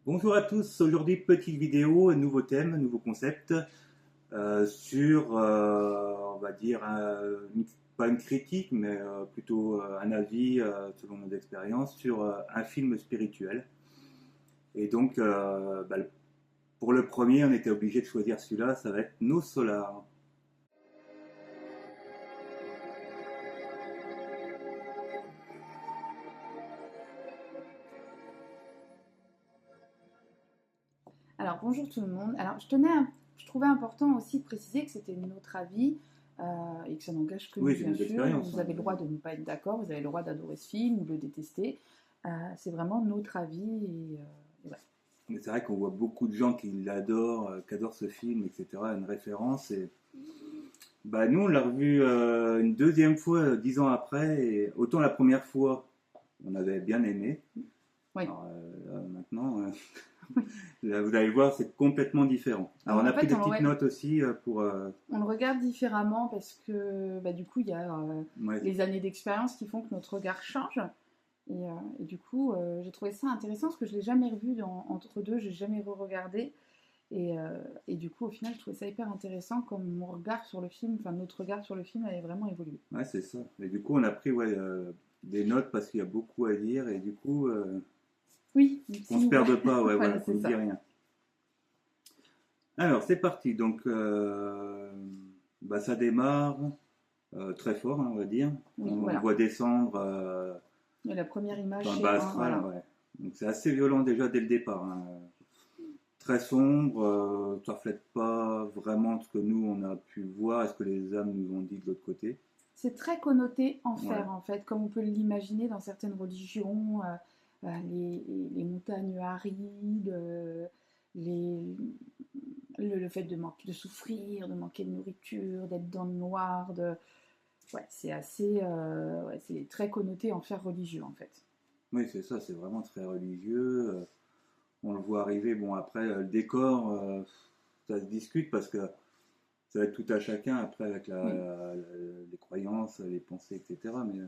Bonjour à tous, aujourd'hui petite vidéo, un nouveau thème, un nouveau concept sur, on va dire, pas une critique, mais plutôt un avis selon nos expériences sur un film spirituel. Et donc, pour le premier, on était obligé de choisir celui-là, ça va être Nos Solars. Alors bonjour tout le monde. Alors je trouvais important aussi de préciser que c'était notre avis et que ça n'engage que nous Oui, c'est bien nos sûr. expériences, Vous hein. avez le droit de ne pas être d'accord, vous avez le droit d'adorer ce film ou de le détester. C'est vraiment notre avis et voilà. Mais c'est vrai qu'on voit beaucoup de gens qui adorent ce film, etc., une référence. Et nous, on l'a revu une deuxième fois, 10 ans après, et autant la première fois, on avait bien aimé. Oui. Alors, là, maintenant, là, vous allez voir, c'est complètement différent. Alors, on Alors, a en pris fait, des petites notes aussi pour. on le regarde différemment parce que du coup il y a Ouais, les années d'expérience qui font que notre regard change. Et du coup, j'ai trouvé ça intéressant parce que je ne l'ai jamais revu entre deux, je n'ai jamais re-regardé. Et du coup, au final, je trouvais ça hyper intéressant comme mon regard sur le film, enfin notre regard sur le film avait vraiment évolué. ouais, c'est ça. Et du coup, on a pris des notes parce qu'il y a beaucoup à dire, et du coup, Oui, qu'on si se vous perde voulez. pas, ouais, voilà, Voilà, qu'on c'est n'oublie ça. rien. Alors, c'est parti. Donc, ça démarre très fort, hein, on va dire. Oui, On voilà. voit descendre Et la première dans image, le c'est bas un, astral, voilà. ouais. Donc, c'est assez violent déjà dès le départ, hein. Très sombre, ça reflète pas vraiment ce que nous on a pu voir et ce que les âmes nous ont dit de l'autre côté. C'est très connoté Ouais. enfer, en fait, comme on peut l'imaginer dans certaines religions, les montagnes arides, les, le fait de souffrir, de manquer de nourriture, d'être dans le noir, ouais, c'est assez, ouais, c'est très connoté enfer religieux, en fait. Oui, c'est ça, c'est vraiment très religieux. On le voit arriver. Bon, après, le décor, ça se discute parce que ça va être tout à chacun après avec Oui. les croyances, les pensées, etc. Mais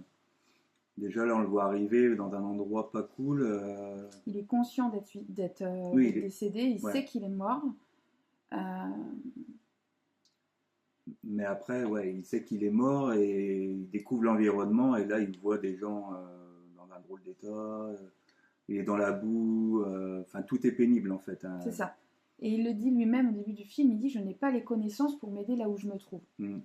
déjà là, on le voit arriver dans un endroit pas cool. Il est conscient Oui, d'être décédé, il ouais. sait qu'il est mort. Euh, Mais après, ouais, il sait qu'il est mort et il découvre l'environnement et là, il voit des gens dans un drôle d'état. Il est dans la boue. Enfin, tout est pénible en fait, hein. c'est ça. Et il le dit lui-même au début du film, il dit je n'ai pas les connaissances pour m'aider là où je me trouve. Mm.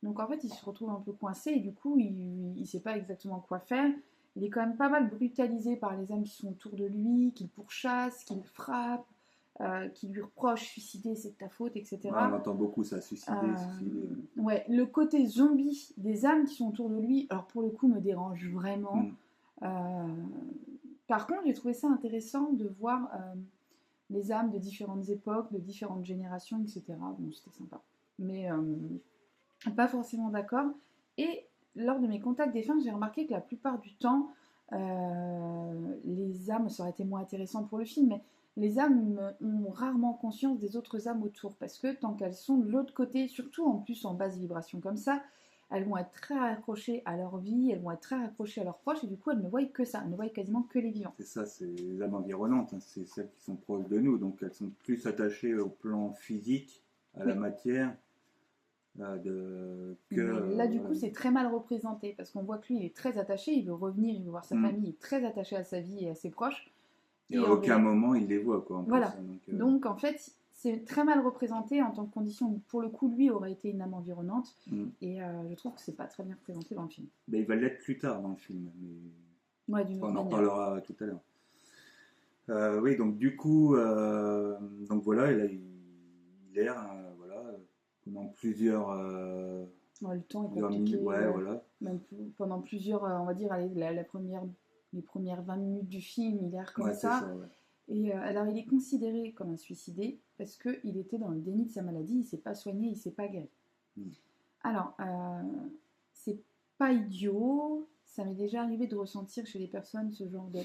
Donc en fait, il se retrouve un peu coincé et du coup, il ne sait pas exactement quoi faire. Il est quand même pas mal brutalisé par les âmes qui sont autour de lui, qui le pourchassent, qui le frappent, qui lui reprochent suicider, c'est de ta faute, Ouais, on etc. entend beaucoup ça, suicider, suicider. Ouais, le côté zombie des âmes qui sont autour de lui, alors pour le coup, me dérange vraiment. Mm. Euh, Par contre, j'ai trouvé ça intéressant de voir les âmes de différentes époques, de différentes générations, etc. Bon, c'était sympa. Mais pas forcément d'accord. Et lors de mes contacts défunts, j'ai remarqué que la plupart du temps, les âmes, ça aurait été moins intéressant pour le film, mais les âmes ont rarement conscience des autres âmes autour, parce que tant qu'elles sont de l'autre côté, surtout en plus en basse vibration comme ça, elles vont être très accrochées à leur vie, elles vont être très accrochées à leurs proches, et du coup elles ne voient que ça, elles ne voient quasiment que les vivants. C'est ça, c'est les âmes environnantes, hein, c'est celles qui sont proches de nous, donc elles sont plus attachées au plan physique, à la Oui, matière, que. mais là du coup Voilà. c'est très mal représenté, parce qu'on voit que lui il est très attaché, il veut revenir, il veut voir sa Mm. famille, il est très attaché à sa vie et à ses proches, Et à et en aucun réalité, moment il les voit, quoi, en plus, voilà. hein, donc, Donc en fait, c'est très mal représenté en tant que condition. Pour le coup, lui aurait été une âme environnante. mm. Et je trouve que c'est pas très bien représenté dans le film. Ben, il va l'être plus tard dans le film, mais Ouais, d'une autre on en manière. reparlera tout à l'heure. Oui, donc du coup, donc voilà, et là il erre, hein, voilà, pendant Ouais, le temps est plusieurs minutes, compliqué. ouais, voilà. Même pendant plusieurs, on va dire, allez, les premières 20 minutes du film, il erre comme Ouais, c'est ça, ça. ouais. Et alors, il est considéré comme un suicidé parce qu'il était dans le déni de sa maladie, il s'est pas soigné, il s'est pas guéri. Mm. Alors, c'est pas idiot. Ça m'est déjà arrivé de ressentir chez les personnes ce genre de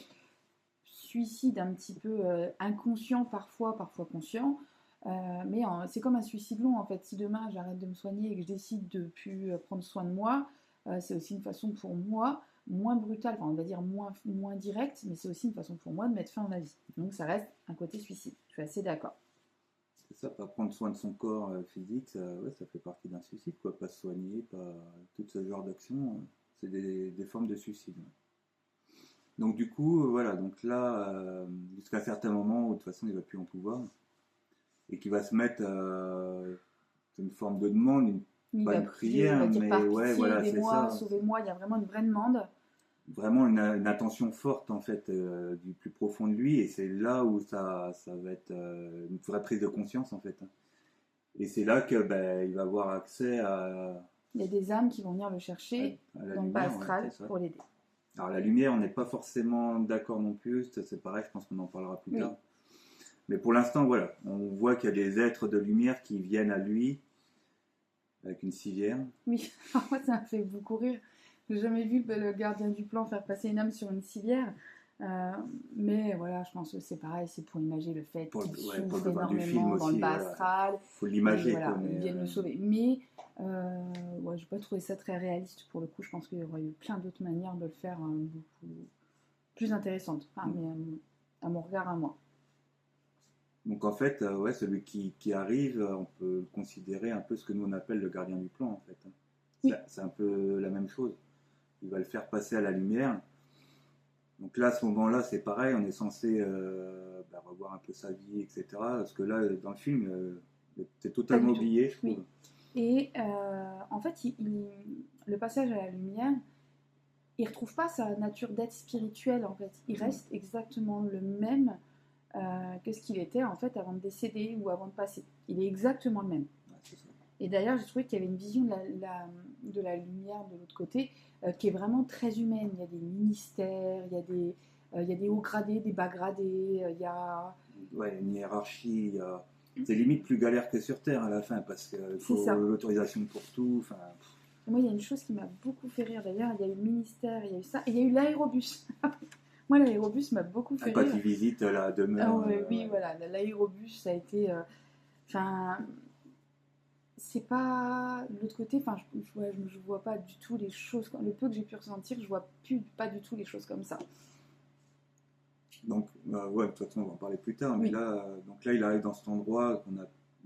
suicide un petit peu inconscient parfois, parfois conscient. Mais c'est comme un suicide long en fait. Si demain j'arrête de me soigner et que je décide de plus prendre soin de moi, c'est aussi une façon pour moi moins brutale, enfin, on va dire moins directe, mais c'est aussi une façon pour moi de mettre fin à ma vie. Donc ça reste un côté suicide. Je suis assez d'accord. C'est ça, pas prendre soin de son corps physique, ouais, ça fait partie d'un suicide, quoi. Pas se soigner, pas tout ce genre d'action, c'est des formes de suicide. Donc du coup, voilà, donc là, jusqu'à un certain moment où de toute façon il va plus en pouvoir, et qu'il va se mettre c'est une forme de demande, Il pas va une prier, il va prière, dire mais par ouais, pitié, voilà, c'est aidez-moi, ça. sauvez-moi. Il y a vraiment une vraie demande. Vraiment une attention forte en fait du plus profond de lui, et c'est là où ça va être une vraie prise de conscience en fait. Et c'est là que il va avoir accès Il y a des âmes qui vont venir le chercher à la dans le bas lumière, ouais, astral c'est ça. pour l'aider. Alors la lumière, on n'est pas forcément d'accord non plus, c'est pareil, je pense qu'on en parlera plus tard. Mais pour l'instant, voilà, on voit qu'il y a des êtres de lumière qui viennent à lui avec une civière. Oui, moi ça m'a fait beaucoup rire. J'ai jamais vu le gardien du plan faire passer une âme sur une civière. Mais voilà, je pense que c'est pareil, c'est pour imager le fait qu'il souffre énormément dans le bas astral. Il faut l'imager. Voilà, ils viennent le sauver. Mais ouais, je n'ai pas trouvé ça très réaliste pour le coup. Je pense qu'il y aurait eu plein d'autres manières de le faire beaucoup plus intéressantes. Enfin, mais à mon regard, à moi. Donc en fait, ouais, celui qui arrive, on peut considérer un peu ce que nous on appelle le gardien du plan en fait. Oui. C'est un peu la même chose. Il va le faire passer à la lumière. Donc là, à ce moment-là, c'est pareil, on est censé revoir un peu sa vie, etc. Parce que là, dans le film, c'est totalement oublié, je trouve. Oui. Et en fait, le passage à la lumière, il ne retrouve pas sa nature d'être spirituel, en fait. Il reste exactement le même que ce qu'il était, en fait, avant de décéder ou avant de passer. Il est exactement le même. Ouais, et d'ailleurs, j'ai trouvé qu'il y avait une vision de la lumière de l'autre côté qui est vraiment très humaine. Il y a des ministères, il y a des hauts gradés, des bas gradés, il y a... Ouais, une hiérarchie, c'est limite plus galère que sur Terre à la fin, parce qu'il faut l'autorisation pour tout. Moi, il y a une chose qui m'a beaucoup fait rire, d'ailleurs, il y a eu le ministère, il y a eu ça, et il y a eu l'aérobus. Moi, l'aérobus m'a beaucoup fait rire. Quand il visite la demeure. Oui, voilà, l'aérobus, ça a été... c'est pas de l'autre côté, enfin je vois pas du tout les choses, le peu que j'ai pu ressentir, je vois pas du tout les choses comme ça. Donc ouais, de toute façon on va en parler plus tard, mais là il arrive dans cet endroit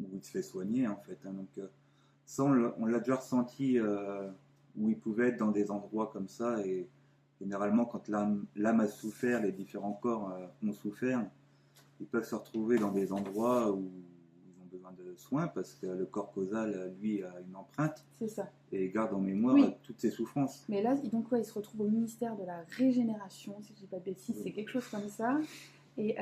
où il se fait soigner en fait, hein, donc ça on l'a déjà ressenti où il pouvait être dans des endroits comme ça, et généralement quand l'âme a souffert, les différents corps ont souffert, ils peuvent se retrouver dans des endroits où besoin de soins, parce que le corps causal, lui, a une empreinte. C'est ça. Et garde en mémoire toutes ses souffrances. Mais là, donc il se retrouve au ministère de la régénération, si je ne dis pas de bêtises, c'est quelque chose comme ça. Et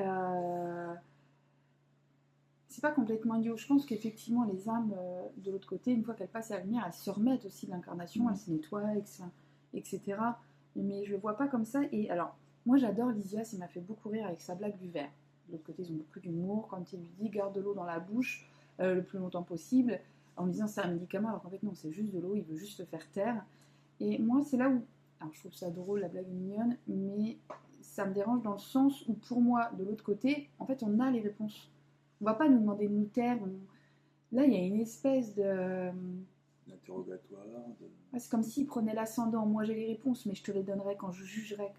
c'est pas complètement idiot. Je pense qu'effectivement, les âmes de l'autre côté, une fois qu'elles passent à la lumière, elles se remettent aussi de l'incarnation, elles se nettoient, etc. Mais je le vois pas comme ça. Et alors, moi j'adore Lysia, ça m'a fait beaucoup rire avec sa blague du verre. De l'autre côté, ils ont beaucoup d'humour quand il lui dit garde de l'eau dans la bouche le plus longtemps possible, en lui disant c'est un médicament, alors qu'en fait non, c'est juste de l'eau, il veut juste te faire taire. Et moi, c'est là où, alors je trouve ça drôle, la blague est mignonne, mais ça me dérange dans le sens où pour moi, de l'autre côté, en fait, on a les réponses. On va pas nous demander de nous taire. Là, il y a une espèce de... D'interrogatoire. Ouais, c'est comme s'il prenait l'ascendant. Moi, j'ai les réponses, mais je te les donnerai quand je jugerai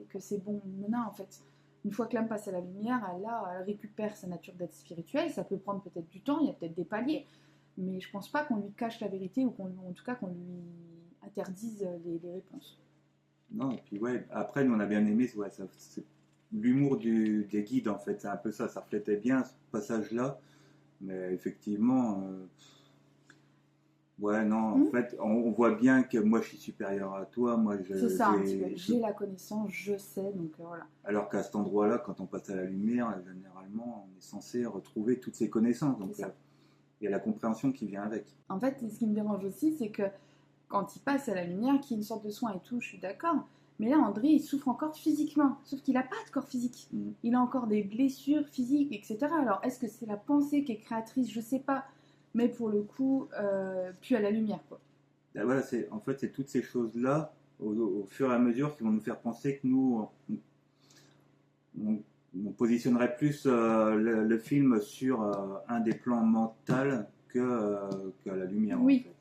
que c'est bon. Non, en fait. Une fois que l'âme passe à la lumière, elle récupère sa nature d'être spirituelle. Ça peut prendre peut-être du temps, il y a peut-être des paliers. Mais je pense pas qu'on lui cache la vérité, ou en tout cas qu'on lui interdise les réponses. Non, et puis ouais, après, nous on a bien aimé, c'est l'humour des guides en fait. C'est un peu ça, ça reflétait bien ce passage-là. Mais effectivement, ouais, non, en fait, on voit bien que moi je suis supérieur à toi. C'est ça, j'ai la connaissance, je sais, donc voilà. Alors qu'à cet endroit-là, quand on passe à la lumière, généralement, on est censé retrouver toutes ces connaissances. Donc il y a la compréhension qui vient avec. En fait, ce qui me dérange aussi, c'est que quand il passe à la lumière, qu'il y ait une sorte de soin et tout, je suis d'accord. Mais là, André, il souffre encore physiquement. Sauf qu'il n'a pas de corps physique. Il a encore des blessures physiques, etc. Alors, est-ce que c'est la pensée qui est créatrice? Je sais pas. Mais pour le coup, plus à la lumière, quoi. Ben voilà, en fait, c'est toutes ces choses-là, au fur et à mesure, qui vont nous faire penser que nous, on positionnerait plus le film sur un des plans mentaux qu'à la lumière, oui. en fait.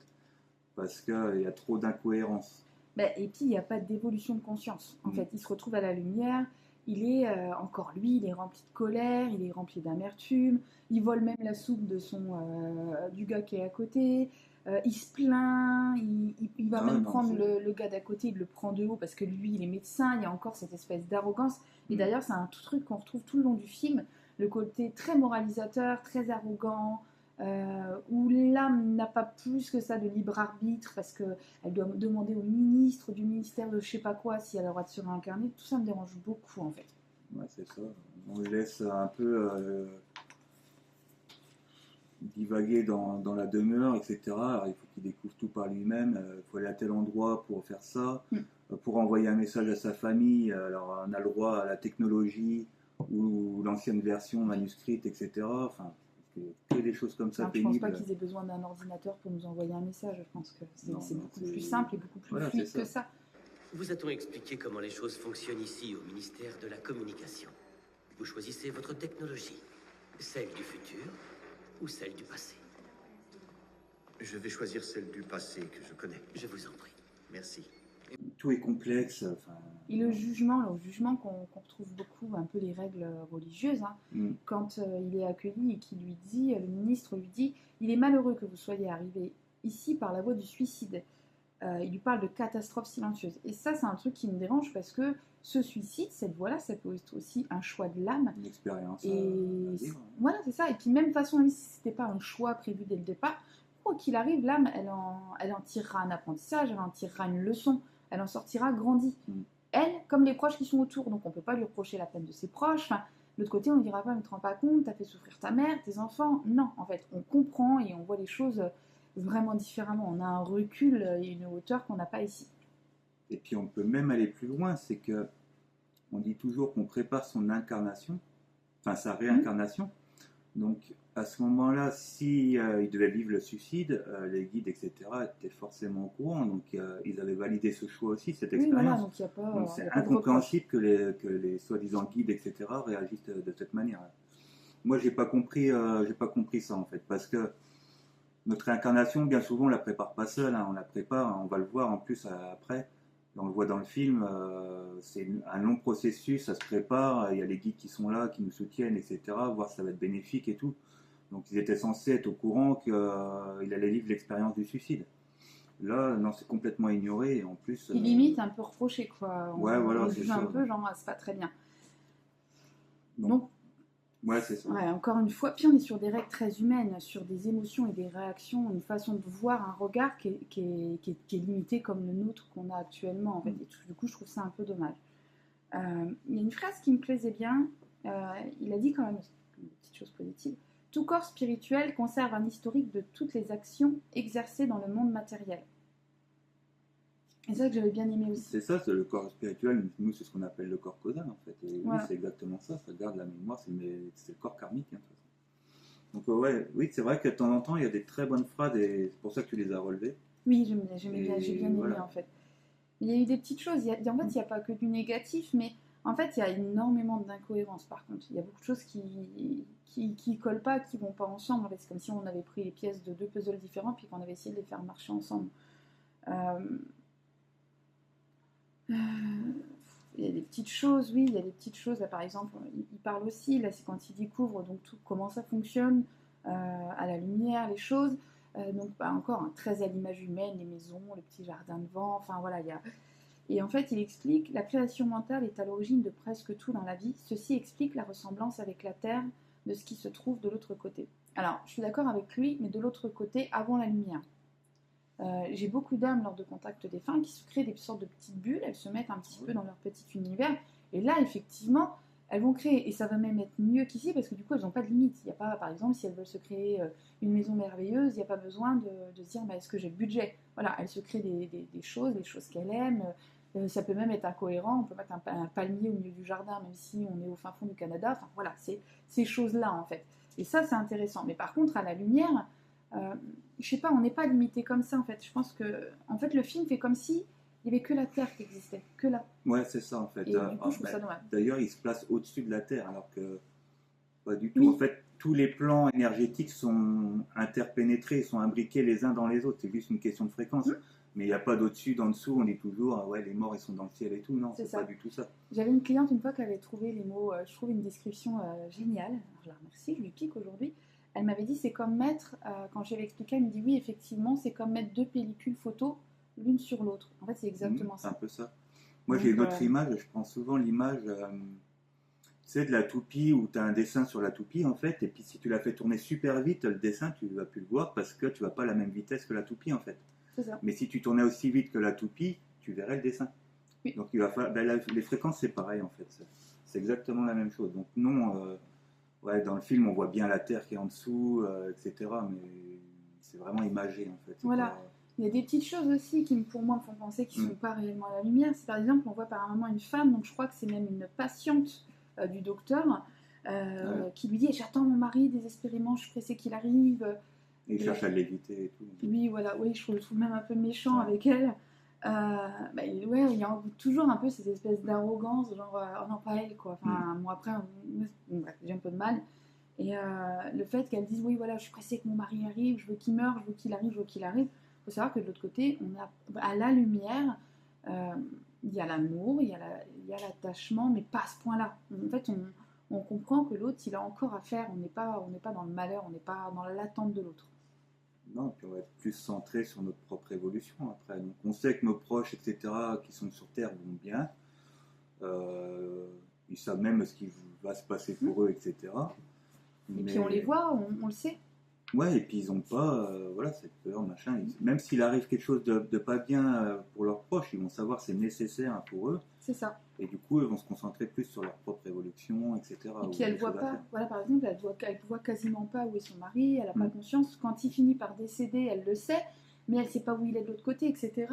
Parce qu'il y a trop d'incohérences. Et puis, il n'y a pas d'évolution de conscience. En Mm. fait, il se retrouve à la lumière, il est, encore lui, il est rempli de colère, il est rempli d'amertume, il vole même la soupe du gars qui est à côté, il se plaint, il va Ah, même non, prendre c'est... le gars d'à côté, il le prend de haut parce que lui, il est médecin, il y a encore cette espèce d'arrogance. Et Mm. d'ailleurs, c'est un truc qu'on retrouve tout le long du film, le côté très moralisateur, très arrogant, où l'âme n'a pas plus que ça de libre arbitre parce qu'elle doit demander au ministre du ministère de je sais pas quoi si elle a le droit de se réincarner. Tout ça me dérange beaucoup en fait. Ouais, c'est ça. On le laisse un peu divaguer dans la demeure, etc. Alors, il faut qu'il découvre tout par lui-même. Il faut aller à tel endroit pour faire ça. Mm. Pour envoyer un message à sa famille. Alors, on a le droit à la technologie ou l'ancienne version manuscrite, etc. Enfin, que des choses comme ça Alors, je pense pénibles. pas qu'ils aient besoin d'un ordinateur pour nous envoyer un message. Je pense que c'est Non, beaucoup c'est- plus simple et beaucoup plus Voilà, fluide c'est que ça. Vous a-t-on expliqué comment les choses fonctionnent ici au ministère de la Communication? Vous choisissez votre technologie, celle du futur ou celle du passé? Je vais choisir celle du passé que je connais. Je vous en prie. Merci. Tout est complexe. Enfin, Et le jugement qu'on retrouve beaucoup, un peu les règles religieuses, hein, mm. quand il est accueilli et qu'il lui dit, le ministre lui dit, il est malheureux que vous soyez arrivé ici par la voie du suicide. Il lui parle de catastrophe silencieuse. Et ça, c'est un truc qui me dérange parce que ce suicide, cette voie-là, ça peut être aussi un choix de l'âme. Une expérience Et à vivre. voilà, c'est ça. Et puis même de façon, même si c'était pas un choix prévu dès le départ, quoi qu'il arrive, l'âme, elle en tirera un apprentissage, elle en tirera une leçon, elle en sortira grandie. Mm. Elle, comme les proches qui sont autour, donc on peut pas lui reprocher la peine de ses proches. Enfin, de l'autre côté, on ne dira pas, ne te rends pas compte, t'as fait souffrir ta mère, tes enfants. Non, en fait, on comprend et on voit les choses vraiment différemment. On a un recul et une hauteur qu'on n'a pas ici. Et puis on peut même aller plus loin, c'est que on dit toujours qu'on prépare son incarnation, enfin sa réincarnation. Donc à ce moment-là, si il devait vivre le suicide, les guides, etc., étaient forcément au courant. Donc ils avaient validé ce choix aussi, cette Oui, voilà, expérience. donc il n'y a pas. Donc y c'est a pas de incompréhensible que les soi-disant guides, etc., réagissent de cette manière. Moi, j'ai pas compris ça en fait, parce que notre réincarnation, bien souvent, on la prépare pas seule, hein, on la prépare, hein, on va le voir en plus après. On le voit dans le film, c'est un long processus, ça se prépare, il y a les guides qui sont là, qui nous soutiennent, etc., voir si ça va être bénéfique et tout. Donc ils étaient censés être au courant qu'il allait vivre l'expérience du suicide. Là, non, c'est complètement ignoré, et en plus... Il limite un peu reproché, quoi. Ouais, voilà, on c'est juge un ça. peu, genre, ah, c'est pas très bien. Donc, ouais, c'est ça. Ouais, encore une fois, puis on est sur des règles très humaines, sur des émotions et des réactions, une façon de voir un regard qui est limité comme le nôtre qu'on a actuellement, en fait. Et du coup, je trouve ça un peu dommage. Il y a une phrase qui me plaisait bien, il a dit quand même une petite chose positive. Tout corps spirituel conserve un historique de toutes les actions exercées dans le monde matériel. Et c'est ça que j'avais bien aimé aussi. C'est ça, c'est le corps spirituel, nous c'est ce qu'on appelle le corps causal en fait. Et Voilà. oui, c'est exactement ça, ça garde la mémoire, c'est le corps karmique. Hein, de toute façon. Donc ouais, oui, c'est vrai que de temps en temps, il y a des très bonnes phrases et c'est pour ça que tu les as relevées. Oui, j'ai bien aimé voilà. en fait. Il y a eu des petites choses, en fait, il n'y a pas que du négatif, mais en fait, il y a énormément d'incohérences par contre. Il y a beaucoup de choses qui collent pas, qui vont pas ensemble. En fait, c'est comme si on avait pris les pièces de deux puzzles différents puis qu'on avait essayé de les faire marcher ensemble. Il y a des petites choses, oui, il y a des petites choses. Là, par exemple, il parle aussi, là, c'est quand il découvre donc, tout, comment ça fonctionne, à la lumière, les choses. Donc, encore, très à l'image humaine, les maisons, le petit jardin devant, enfin voilà, il y a... Et en fait, il explique, la création mentale est à l'origine de presque tout dans la vie. Ceci explique la ressemblance avec la Terre de ce qui se trouve de l'autre côté. Alors, je suis d'accord avec lui, mais de l'autre côté, avant la lumière. J'ai beaucoup d'âmes lors de contact défunts qui se créent des sortes de petites bulles, elles se mettent un petit peu dans leur petit univers, et là, effectivement, elles vont créer, et ça va même être mieux qu'ici, parce que du coup, elles n'ont pas de limite. Il n'y a pas, par exemple, si elles veulent se créer une maison merveilleuse, il n'y a pas besoin de se dire, est-ce que j'ai le budget? Voilà, elles se créent des choses, les choses qu'elles aiment. Ça peut même être incohérent, on peut mettre un palmier au milieu du jardin, même si on est au fin fond du Canada. Enfin, voilà, c'est ces choses-là, en fait. Et ça, c'est intéressant. Mais par contre, à la lumière... je sais pas, on n'est pas limité comme ça en fait. Je pense que en fait le film fait comme si il n'y avait que la Terre qui existait, que là. Ouais, c'est ça en fait. Et du coup, je trouve ça dommage. D'ailleurs, il se place au-dessus de la Terre, alors que pas du tout. Oui. En fait, tous les plans énergétiques sont interpénétrés, sont imbriqués les uns dans les autres. C'est juste une question de fréquence. Mais il n'y a pas d'au-dessus, d'en dessous, on dit toujours, ah ouais, les morts, ils sont dans le ciel et tout. Non, C'est c'est ça. pas du tout ça. J'avais une cliente une fois qui avait trouvé les mots, je trouve une description géniale, alors, je la remercie, je lui pique aujourd'hui. Elle m'avait dit c'est comme mettre, quand je lui avais expliqué, elle me dit oui effectivement c'est comme mettre deux pellicules photo l'une sur l'autre. En fait c'est exactement C'est un ça. peu ça. Moi, Donc, j'ai une autre image, je prends souvent l'image, tu sais, de la toupie, où tu as un dessin sur la toupie, en fait, et puis si tu la fais tourner super vite, le dessin, tu ne vas plus le voir parce que tu vas pas à la même vitesse que la toupie, en fait. C'est ça. Mais si tu tournais aussi vite que la toupie, tu verrais le dessin. Oui. Donc, il va falloir, les fréquences, c'est pareil, en fait. C'est exactement la même chose. Donc, non, ouais, dans le film, on voit bien la Terre qui est en dessous, etc., mais c'est vraiment imagé, en fait. C'est Voilà. pas- Il y a des petites choses aussi qui pour moi me font penser qu'ils ne sont pas réellement à la lumière. C'est par exemple on voit par un moment une femme, donc je crois que c'est même une patiente du docteur, qui lui dit j'attends mon mari désespérément, je suis pressée qu'il arrive. Et il cherche à l'éviter et tout. Oui, voilà, oui, je le trouve même un peu méchant Ouais. avec elle. Ouais, il y a toujours un peu cette espèce d'arrogance, genre oh non, pas elle, quoi. Enfin, moi après, bon, bref, j'ai un peu de mal. Et le fait qu'elle dise oui, voilà, je suis pressée que mon mari arrive, je veux qu'il meure, je veux qu'il arrive, je veux qu'il arrive. Il faut savoir que de l'autre côté, on a à la lumière, il y a l'amour, il y a l'attachement, mais pas à ce point-là. En fait, on comprend que l'autre, il a encore à faire. On n'est pas dans le malheur, on n'est pas dans l'attente de l'autre. Non, puis on va être plus centré sur notre propre évolution après. Donc on sait que nos proches, etc., qui sont sur Terre vont bien. Ils savent même ce qui va se passer pour eux, etc. Et puis on les voit, on le sait. Ouais, et puis ils n'ont pas voilà, cette peur, machin. Même s'il arrive quelque chose de pas bien pour leurs proches, ils vont savoir que c'est nécessaire pour eux. C'est ça. Et du coup, ils vont se concentrer plus sur leur propre évolution, etc. Et puis elle voit pas, voilà, par exemple, elle voit quasiment pas où est son mari, elle n'a pas conscience. Quand il finit par décéder, elle le sait, mais elle sait pas où il est de l'autre côté, etc.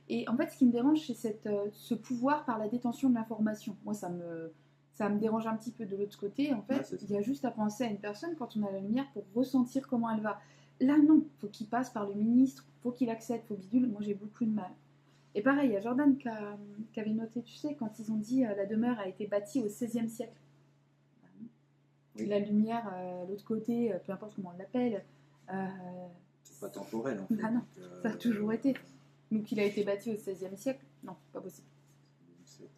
Et en fait, ce qui me dérange, c'est ce pouvoir par la détention de l'information. Moi, ça me dérange un petit peu de l'autre côté. En fait, il y a juste à penser à une personne quand on a la lumière pour ressentir comment elle va. Là, non, faut qu'il passe par le ministre, faut qu'il accepte, faut bidule. Moi, j'ai beaucoup de mal. Et pareil, il y a Jordan qui avait noté, tu sais, quand ils ont dit la demeure a été bâtie au XVIe siècle. Oui. La lumière, l'autre côté, peu importe comment on l'appelle. C'est pas temporel, en fait. Ah non, ça a toujours été. Donc il a été bâti au XVIe siècle, non, pas possible.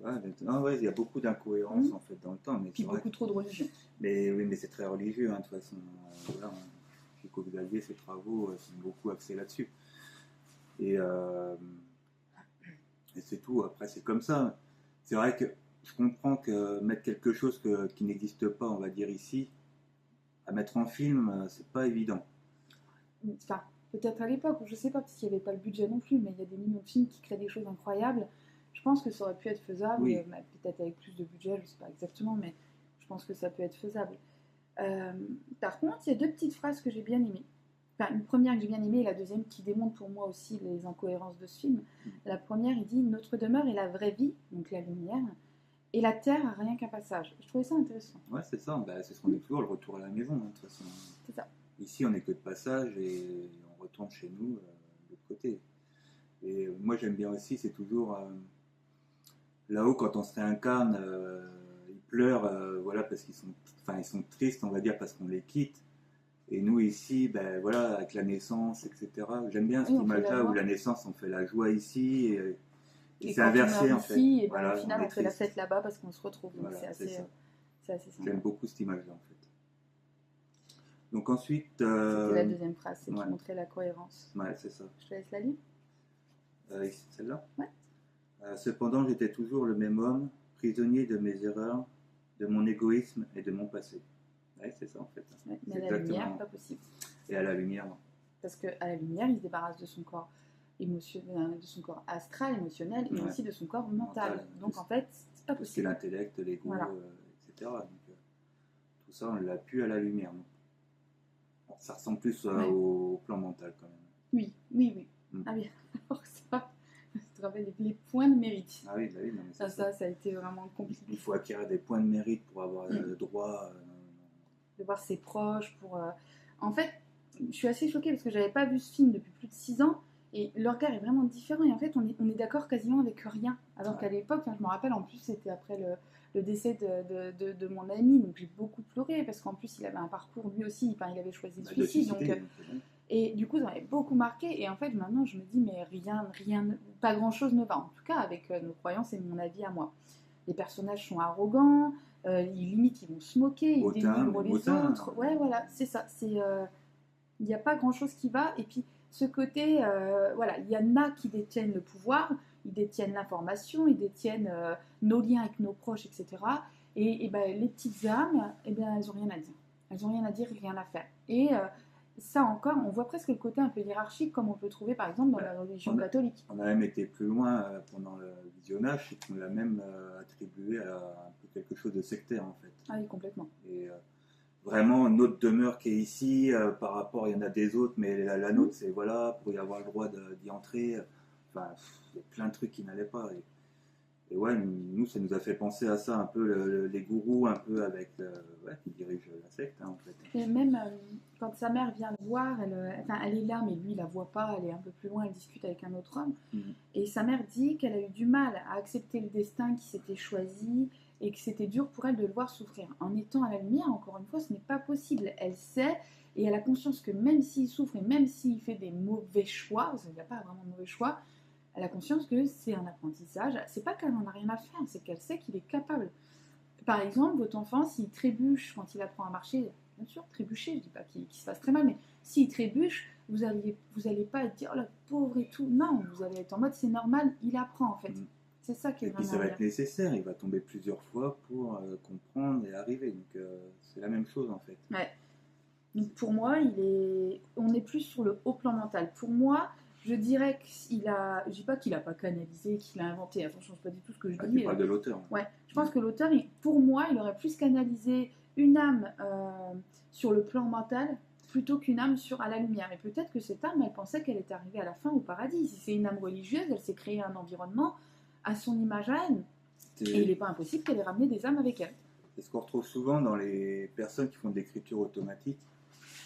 Ouais, il y a beaucoup d'incohérences en fait dans le temps. Mais puis beaucoup trop de religion. Mais oui, mais c'est très religieux, hein, de toute façon. Voilà, Chico Xavier, ses travaux sont beaucoup axés là-dessus. Et c'est tout. Après, c'est comme ça. C'est vrai que je comprends que mettre quelque chose qui n'existe pas, on va dire ici, à mettre en film, c'est pas évident. Enfin, peut-être à l'époque, je sais pas, parce qu'il n'y avait pas le budget non plus, mais il y a des millions de films qui créent des choses incroyables. Je pense que ça aurait pu être faisable, oui. Peut-être avec plus de budget, je sais pas exactement, mais je pense que ça peut être faisable. Par contre, il y a deux petites phrases que j'ai bien aimées. Enfin, une première que j'ai bien aimée et la deuxième qui démontre pour moi aussi les incohérences de ce film. La première, il dit « Notre demeure est la vraie vie, donc la lumière, et la terre a rien qu'un passage ». Je trouvais ça intéressant. Ouais, c'est ça, c'est ce qu'on dit toujours, le retour à la maison, hein, de toute façon. C'est ça. Ici, on n'est que de passage et on retourne chez nous de l'autre côté. Et moi, j'aime bien aussi, c'est toujours là-haut, quand on se réincarne, ils pleurent, voilà, parce qu'ils sont tristes, on va dire, parce qu'on les quitte. Et nous, ici, ben, voilà, avec la naissance, etc. J'aime bien cette image-là où la naissance, on fait la joie ici et c'est inversé, en fait. Et voilà, au final, on fait la fête là-bas parce qu'on se retrouve. Donc voilà, c'est assez sympa. J'aime beaucoup cette image-là, en fait. Donc ensuite... C'était la deuxième phrase, c'est qui montrait la cohérence. Ouais, c'est ça. Je te laisse la lire. Celle-là. Ouais. Cependant, j'étais toujours le même homme, prisonnier de mes erreurs, de mon égoïsme et de mon passé. Ouais, c'est ça, en fait. Ouais, mais à la lumière, pas possible. Et à la lumière, non. Parce qu'à la lumière, il se débarrasse de son corps émotionnel, de son corps astral, émotionnel, et aussi de son corps mental. Donc en fait, c'est pas possible. C'est l'intellect, l'ego, voilà. Etc. Donc tout ça, on l'a pu à la lumière. Donc. Bon, ça ressemble plus au plan mental quand même. Oui. Ah bien, alors ça, je te rappelle les points de mérite. Ah oui, bah oui, non, mais ça a été vraiment compliqué. Il faut acquérir des points de mérite pour avoir le droit de voir ses proches. En fait, je suis assez choquée parce que j'avais pas vu ce film depuis plus de 6 ans et le regard est vraiment différent. Et en fait, on est d'accord quasiment avec rien. Alors qu'à l'époque, je me rappelle, en plus, c'était après le décès de mon ami, donc j'ai beaucoup pleuré parce qu'en plus, il avait un parcours, lui aussi, il avait choisi le suicide. Donc, Et du coup, ça m'avait beaucoup marqué. Et en fait, maintenant, je me dis, mais rien, pas grand-chose ne va. En tout cas, avec nos croyances et mon avis à moi. Les personnages sont arrogants, limite, ils vont se moquer, ils dénigrent les autres. Ouais, voilà, c'est ça. Il n'y a pas grand-chose qui va. Et puis, ce côté, voilà, il y en a qui détiennent le pouvoir, ils détiennent l'information, ils détiennent nos liens avec nos proches, etc. Et ben, les petites âmes, eh ben, elles n'ont rien à dire. Elles n'ont rien à dire, rien à faire. Et ça encore, on voit presque le côté un peu hiérarchique, comme on peut trouver par exemple dans la religion catholique. On a même été plus loin pendant le visionnage, c'est qu'on l'a même attribué à un peu quelque chose de sectaire en fait. Ah oui, complètement. Et vraiment, notre demeure qui est ici, par rapport, il y en a des autres, mais la nôtre, c'est voilà, pour y avoir le droit d'y entrer. Enfin, il y a plein de trucs qui n'allaient pas. Et ouais, nous, ça nous a fait penser à ça, un peu les gourous, un peu avec qui dirigent la secte, hein, en fait. Et même quand sa mère vient le voir, elle est là, mais lui, il la voit pas, elle est un peu plus loin, elle discute avec un autre homme. Et sa mère dit qu'elle a eu du mal à accepter le destin qui s'était choisi et que c'était dur pour elle de le voir souffrir. En étant à la lumière, encore une fois, ce n'est pas possible. Elle sait et elle a conscience que même s'il souffre et même s'il fait des mauvais choix, parce qu'il n'y a pas vraiment de mauvais choix, elle a conscience que c'est un apprentissage. C'est pas qu'elle n'en a rien à faire, c'est qu'elle sait qu'il est capable. Par exemple, votre enfant, s'il trébuche quand il apprend à marcher, bien sûr, trébucher, je dis pas qu'il se passe très mal, mais s'il trébuche, vous allez pas être dire oh la pauvre et tout. Non, vous allez être en mode c'est normal, il apprend en fait. C'est ça qui est vraiment. Et puis ça va être nécessaire, il va tomber plusieurs fois pour comprendre et arriver. Donc c'est la même chose en fait. Ouais. Donc pour moi, on est plus sur le haut plan mental. Pour moi, je dirais qu'il a, je dis pas qu'il a pas canalisé, qu'il a inventé. Attention, c'est pas du tout ce que je dis. Tu parles de l'auteur. Ouais, je pense que l'auteur, pour moi, il aurait plus canalisé une âme sur le plan mental plutôt qu'une âme à la lumière. Et peut-être que cette âme, elle pensait qu'elle était arrivée à la fin au paradis. Si c'est une âme religieuse, elle s'est créée un environnement à son image à elle. Et il n'est pas impossible qu'elle ait ramené des âmes avec elle. C'est ce qu'on retrouve souvent dans les personnes qui font de l'écriture automatique.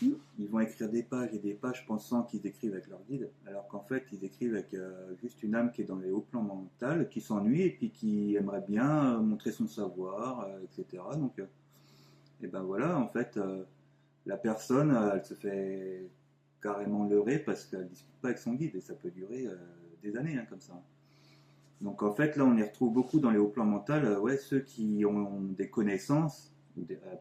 Ils vont écrire des pages et des pages pensant qu'ils écrivent avec leur guide, alors qu'en fait ils écrivent avec juste une âme qui est dans les hauts plans mentaux, qui s'ennuie et puis qui aimerait bien montrer son savoir, etc. Donc, et ben voilà, en fait, la personne, elle se fait carrément leurrer parce qu'elle ne discute pas avec son guide et ça peut durer des années hein, comme ça. Donc en fait là on y retrouve beaucoup dans les hauts plans mentaux, ceux qui ont des connaissances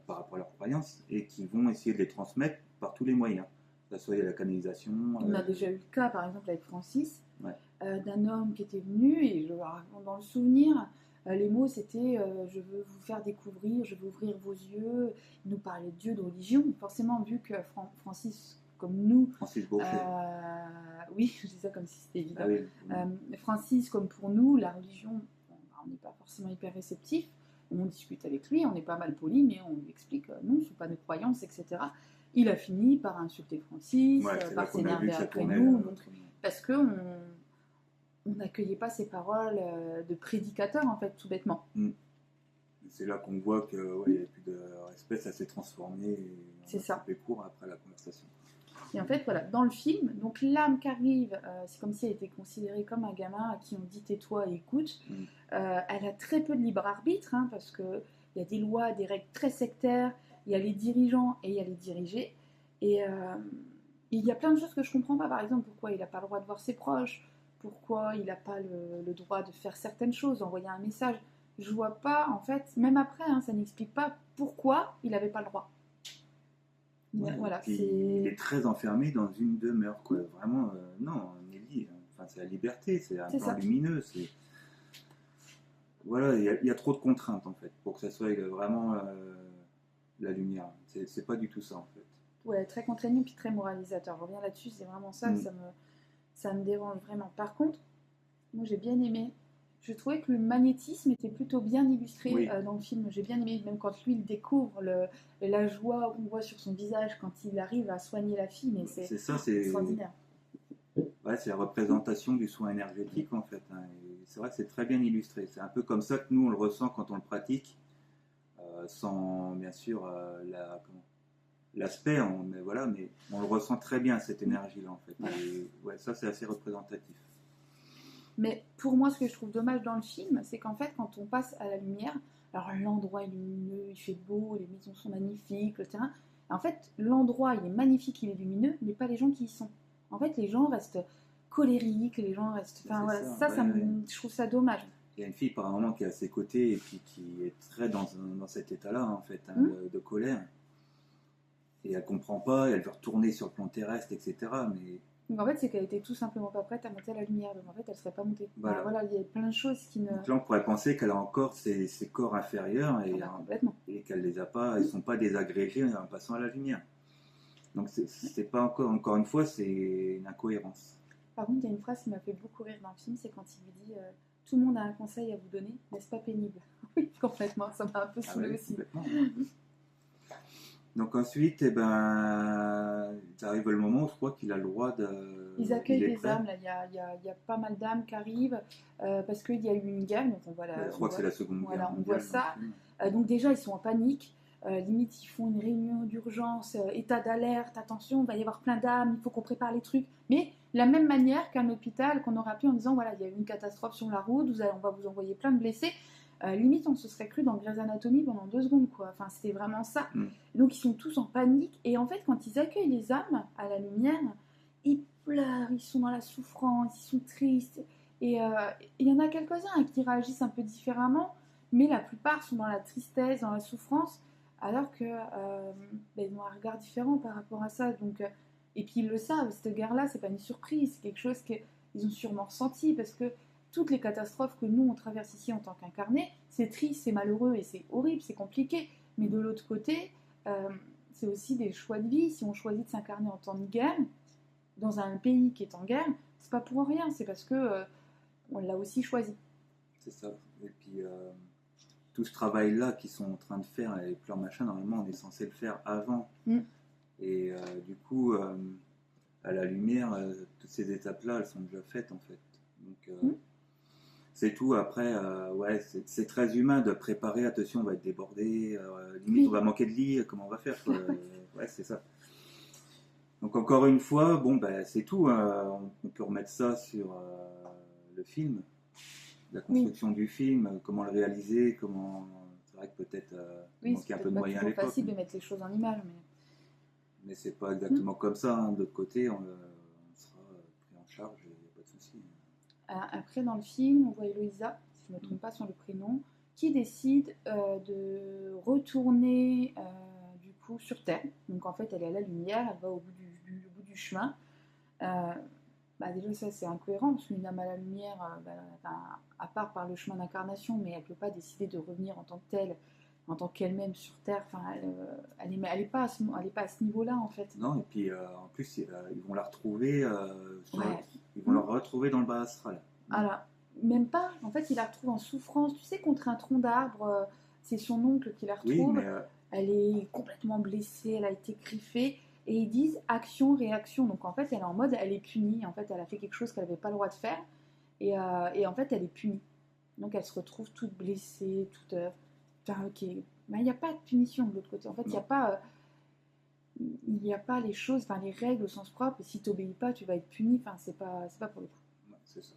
par rapport à leurs croyances et qui vont essayer de les transmettre par tous les moyens, que ce soit la canalisation. On a déjà eu le cas par exemple avec Francis, d'un homme qui était venu et je le raconte dans le souvenir. Les mots c'était je veux vous faire découvrir, je veux ouvrir vos yeux. Il nous parlait de Dieu, de religion. Forcément, vu que Francis, comme nous. Francis Beauchet. Oui, je dis ça comme si c'était évident. Ah oui. Francis, comme pour nous, la religion, on n'est pas forcément hyper réceptif. On discute avec lui, on est pas mal poli, mais on lui explique non, ce ne sont pas nos croyances, etc. Il a fini par insulter Francis, par s'énerver après nous, parce qu'on n'accueillait pas ses paroles de prédicateur, en fait, tout bêtement. C'est là qu'on voit qu'il n'y a plus de respect, ça s'est transformé. C'est ça. Fait court après la conversation. Et en fait, voilà, dans le film, donc l'âme qui arrive, c'est comme si elle était considérée comme un gamin à qui on dit tais-toi et écoute. Elle a très peu de libre arbitre, hein, parce qu'il y a des lois, des règles très sectaires, il y a les dirigeants et il y a les dirigés. Et il y a plein de choses que je ne comprends pas, par exemple, pourquoi il n'a pas le droit de voir ses proches, pourquoi il n'a pas le droit de faire certaines choses, d'envoyer un message. Je vois pas, en fait, même après, hein, ça n'explique pas pourquoi il n'avait pas le droit. Voilà, il est très enfermé dans une demeure, quoi. Vraiment, non, on est libre. Enfin, c'est la liberté, c'est un plan lumineux. Voilà, il y a trop de contraintes en fait pour que ça soit vraiment la lumière. C'est pas du tout ça en fait. Ouais, très contraignant puis très moralisateur. Je reviens là-dessus, c'est vraiment ça que ça me dérange vraiment. Par contre, moi j'ai bien aimé. Je trouvais que le magnétisme était plutôt bien illustré dans le film. J'ai bien aimé, même quand lui il découvre la joie qu'on voit sur son visage quand il arrive à soigner la fille, mais c'est extraordinaire. Ouais, c'est la représentation du soin énergétique en fait. Hein. C'est vrai que c'est très bien illustré. C'est un peu comme ça que nous on le ressent quand on le pratique, sans bien sûr l'aspect, mais on le ressent très bien cette énergie-là en fait. Voilà. Et ça c'est assez représentatif. Mais pour moi, ce que je trouve dommage dans le film, c'est qu'en fait, quand on passe à la lumière, alors l'endroit est lumineux, il fait beau, les maisons sont magnifiques, le terrain, En fait, l'endroit, il est magnifique, il est lumineux, mais pas les gens qui y sont. En fait, les gens restent colériques, les gens restent... Enfin, C'est voilà, ça, ça ouais. je trouve ça dommage. Il y a une fille par moment qui est à ses côtés et puis qui est très dans cet état-là, en fait, hein, de colère. Et elle comprend pas, elle veut retourner sur le plan terrestre, etc. Mais Donc en fait, c'est qu'elle était tout simplement pas prête à monter à la lumière. Donc en fait, elle serait pas montée. voilà. Voilà, il y a plein de choses qui ne... Donc là, on pourrait penser qu'elle a encore ses corps inférieurs complètement. et qu'elle les a pas, ils sont pas désagrégés en passant à la lumière. Donc c'est pas encore une fois, c'est une incohérence. Par contre, il y a une phrase qui m'a fait beaucoup rire dans le film, c'est quand il lui dit tout le monde a un conseil à vous donner, n'est-ce pas pénible? Oui, complètement, ça m'a un peu saoulé aussi. Complètement. Donc ensuite, eh ben, il arrive le moment où je crois qu'il a le droit de... Ils accueillent des âmes, là. Il y a pas mal d'âmes qui arrivent parce qu'il y a eu une guerre, donc on voit je crois que c'est la Seconde Guerre mondiale. On voit ça. Donc déjà, ils sont en panique. Limite, ils font une réunion d'urgence, état d'alerte, attention, il va y avoir plein d'âmes, il faut qu'on prépare les trucs. Mais de la même manière qu'un hôpital qu'on aurait appelé en disant, voilà, il y a eu une catastrophe sur la route, on va vous envoyer plein de blessés. Limite, on se serait cru dans Grey's Anatomy pendant 2 secondes, quoi. Enfin, c'était vraiment ça. Donc, ils sont tous en panique. Et en fait, quand ils accueillent les âmes à la lumière, ils pleurent, ils sont dans la souffrance, ils sont tristes. Et il y en a quelques-uns qui réagissent un peu différemment, mais la plupart sont dans la tristesse, dans la souffrance, alors que ils ont un regard différent par rapport à ça. Donc, et puis, ils le savent, cette guerre-là, c'est pas une surprise, c'est quelque chose qu'ils ont sûrement ressenti, parce que toutes les catastrophes que nous, on traverse ici en tant qu'incarnés, c'est triste, c'est malheureux et c'est horrible, c'est compliqué. Mais de l'autre côté, c'est aussi des choix de vie. Si on choisit de s'incarner en temps de guerre, dans un pays qui est en guerre, c'est pas pour rien, c'est parce que on l'a aussi choisi. C'est ça. Et puis, tout ce travail-là qu'ils sont en train de faire, les plans machin, normalement, on est censé le faire avant. Et du coup, à la lumière, toutes ces étapes-là, elles sont déjà faites, en fait. Donc, c'est tout. Après, ouais, c'est très humain de préparer. Attention, on va être débordé. Limite, on va manquer de lit. Comment on va faire, quoi. Ouais, c'est ça. Donc, encore une fois, bon, ben, c'est tout. On peut remettre ça sur le film, la construction du film, comment le réaliser, comment. C'est vrai que peut-être il manquait un peu de moyens à l'époque. C'est facile de mettre les choses en images, mais c'est pas exactement comme ça. Hein. De l'autre côté, on sera pris en charge. Il n'y a pas de souci. Après, dans le film, on voit Eloïsa, si je ne me trompe pas sur le prénom, qui décide de retourner du coup sur Terre. Donc en fait, elle est à la lumière, elle va au bout du chemin. Déjà ça c'est incohérent, parce qu'une âme à la lumière, à part par le chemin d'incarnation, mais elle ne peut pas décider de revenir en tant que telle, en tant qu'elle-même sur Terre. Enfin, elle n'est pas à ce niveau-là en fait. Non, et puis en plus ils vont la retrouver, ils vont la retrouver dans le bas astral. Alors, même pas, en fait il la retrouve en souffrance, tu sais, contre un tronc d'arbre, c'est son oncle qui la retrouve, oui, mais, elle est complètement blessée, elle a été griffée, et ils disent action-réaction, donc en fait elle est en mode, elle est punie, en fait elle a fait quelque chose qu'elle n'avait pas le droit de faire, et en fait elle est punie, donc elle se retrouve toute blessée, toute... ok, mais il n'y a pas de punition de l'autre côté, en fait il n'y a pas les choses, enfin les règles au sens propre, et si tu n'obéis pas tu vas être puni, enfin c'est pas pour le coup. Ouais, c'est ça.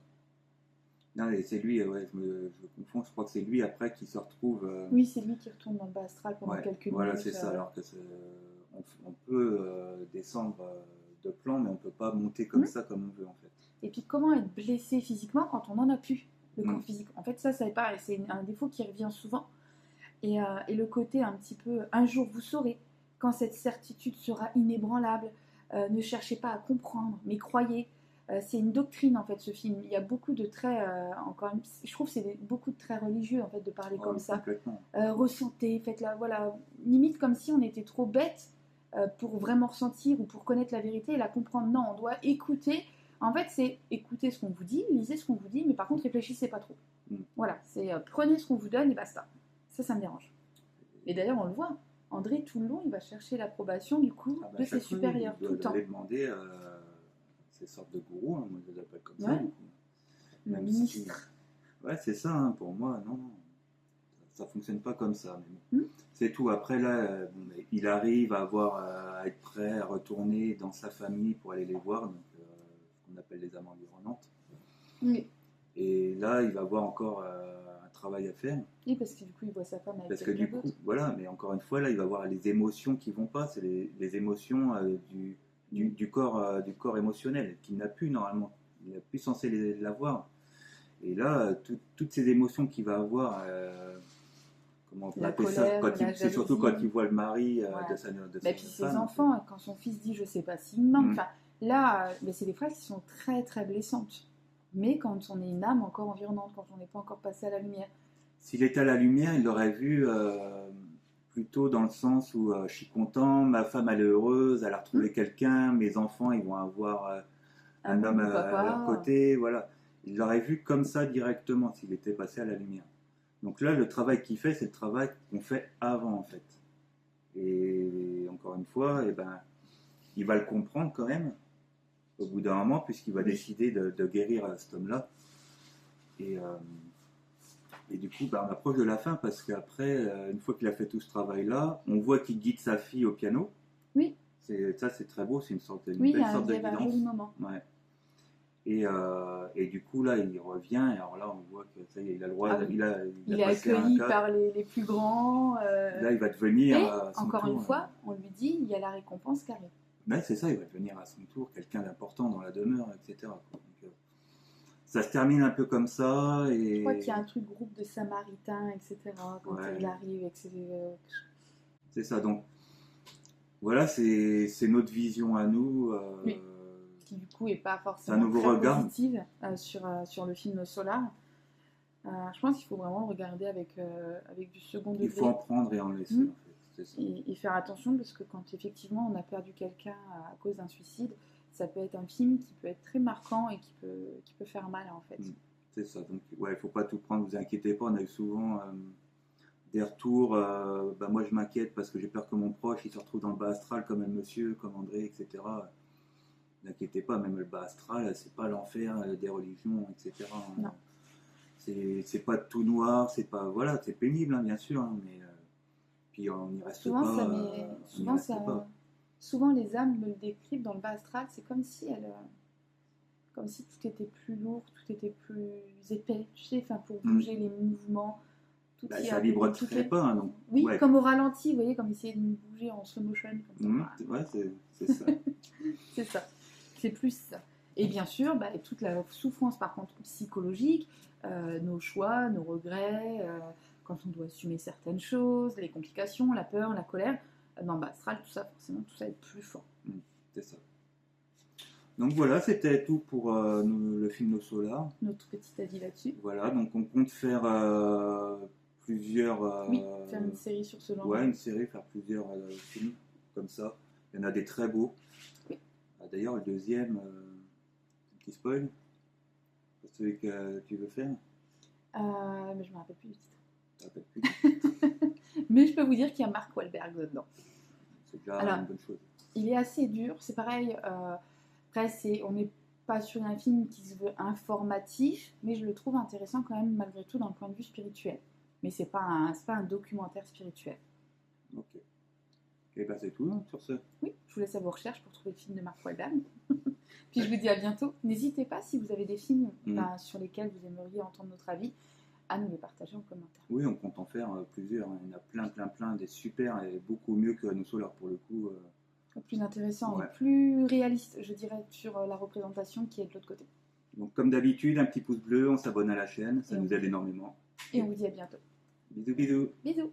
Non, et c'est lui, ouais, je confonds, je crois que c'est lui après qui se retrouve... Oui, c'est lui qui retourne dans le bas astral pendant quelques minutes. Voilà, c'est ça, alors que on peut descendre de plan, mais on ne peut pas monter comme ça, comme on veut en fait. Et puis comment être blessé physiquement quand on n'en a plus, le corps physique. En fait, ça c'est pareil, c'est un défaut qui revient souvent. Et le côté un petit peu, un jour vous saurez, quand cette certitude sera inébranlable, ne cherchez pas à comprendre, mais croyez. C'est une doctrine en fait ce film. Il y a beaucoup de traits, je trouve que c'est beaucoup de traits religieux en fait de parler comme ça. Ressentez, faites-la, voilà, limite comme si on était trop bête pour vraiment ressentir ou pour connaître la vérité et la comprendre. Non, on doit écouter. En fait, c'est écouter ce qu'on vous dit, lisez ce qu'on vous dit, mais par contre réfléchissez pas trop. Voilà, c'est prenez ce qu'on vous donne et basta. Ça me dérange. Et d'ailleurs, on le voit. André, tout le long, il va chercher l'approbation du coup de ses supérieurs tout le temps. Il doit demander ces sortes de gourous, hein, moi je les appelle comme ça. Le ministre. Ouais, c'est ça, hein, pour moi, non. Ça fonctionne pas comme ça. Mais bon. C'est tout. Après, là, il arrive à être prêt à retourner dans sa famille pour aller les voir, donc ce qu'on appelle les âmes environnantes. Oui. Et là, il va avoir encore un travail à faire. Oui, parce que du coup, il voit sa femme avec Parce que quelqu'un du coup, d'autre. voilà, mais encore une fois, là, il va avoir les émotions qui vont pas, c'est les émotions du corps émotionnel, qu'il n'a plus normalement. Il n'est plus censé l'avoir. Et là, toutes ces émotions qu'il va avoir, comment on peut La appeler ça, colère, la c'est surtout quand jalousie. il voit le mari Ouais. de sa Bah, puis ses femme. enfants, quand son fils dit je sais pas s'il me manque, Mm. enfin, là, bah, c'est des phrases qui sont très très blessantes. Mais quand on est une âme encore environnante, quand on n'est pas encore passé à la lumière. S'il était à la lumière, il l'aurait vu plutôt dans le sens où je suis content, ma femme elle est heureuse, elle a retrouvé quelqu'un, mes enfants ils vont avoir un homme bon à papa. leur côté, voilà. Il l'aurait vu comme ça directement s'il était passé à la lumière. Donc là, le travail qu'il fait, c'est le travail qu'on fait avant en fait. Et encore une fois, eh ben, il va le comprendre quand même au bout d'un moment, puisqu'il va décider de guérir cet homme-là. Et du coup, bah, on approche de la fin parce qu'après, une fois qu'il a fait tout ce travail-là, on voit qu'il guide sa fille au piano. Oui. Ça, c'est très beau, c'est une Oui, belle sorte de il y a un guidance. joli moment. Ouais. Et du coup, là, il revient, et alors là, on voit que ça y est, il a le droit, Ah oui. Il est passé un accueilli cap. par les plus grands. Là, il va devenir. Et à son encore tour, une fois, on lui dit il y a la récompense qui arrive. Ben, c'est ça, il va devenir à son tour quelqu'un d'important dans la demeure, etc. Donc, ça se termine un peu comme ça. Et... Je crois qu'il y a un truc groupe de Samaritains, etc. Quand Ouais. il arrive, etc. C'est ça, donc voilà, c'est notre vision à nous. Oui. Qui du coup est pas C'est un forcément nouveau très regard. positive sur le film Solar. Je pense qu'il faut vraiment le regarder avec du second degré. Il faut en prendre et en laisser, en fait. C'est ça. Et faire attention parce que quand effectivement on a perdu quelqu'un à cause d'un suicide, ça peut être un film qui peut être très marquant et qui peut faire mal en fait. C'est ça, donc ouais, il faut pas tout prendre, vous inquiétez pas, on a eu souvent des retours, bah, moi je m'inquiète parce que j'ai peur que mon proche il se retrouve dans le bas astral comme un monsieur, comme André, etc. N'inquiétez pas, même le bas astral, c'est pas l'enfer des religions, etc. Non. C'est pas tout noir, c'est pas, voilà, c'est pénible, hein, bien sûr, hein, mais puis on n'y reste Souvent, pas. Souvent les âmes me le décrivent dans le bas astral, c'est comme si tout était plus lourd, tout était plus épais, tu sais, pour bouger les mouvements. Tout Bah, ça vibre très pas, hein, donc. Oui, ouais. comme au ralenti, vous voyez, comme essayer de bouger en slow motion. Comme ça. Ouais, c'est ça. C'est ça, c'est plus ça. Et bien sûr, bah, toute la souffrance par contre psychologique, nos choix, nos regrets, quand on doit assumer certaines choses, les complications, la peur, la colère, dans le bas astral, tout ça, forcément, tout ça est plus fort. C'est ça. Donc voilà, c'était tout pour le film No Solar. Notre petit avis là-dessus. Voilà, donc on compte faire plusieurs... oui, faire une série sur ce genre. Ouais, une série, faire plusieurs films comme ça. Il y en a des très beaux. Oui. D'ailleurs, le deuxième, qui spoil, c'est celui que tu veux faire. Mais je ne me rappelle plus du titre. Tu te rappelles plus du titre. Mais je peux vous dire qu'il y a Mark Wahlberg dedans. C'est déjà une bonne chose. Il est assez dur, c'est pareil. Après, on n'est pas sur un film qui se veut informatif, mais je le trouve intéressant quand même malgré tout d'un point de vue spirituel. Mais c'est pas un documentaire spirituel. Ok. Et ben c'est tout hein, sur ce. Oui, je vous laisse à vos recherches pour trouver le film de Mark Wahlberg. Puis je vous dis à bientôt. N'hésitez pas si vous avez des films sur lesquels vous aimeriez entendre notre avis, à nous les partager en commentaire. Oui, on compte en faire plusieurs. Il y en a plein, des super et beaucoup mieux que No Solar pour le coup. Plus intéressant Ouais. et plus réaliste, je dirais, sur la représentation qui est de l'autre côté. Donc comme d'habitude, un petit pouce bleu, on s'abonne à la chaîne, ça nous aide énormément. Et on vous dit à bientôt. Bisous, bisous. Bisous.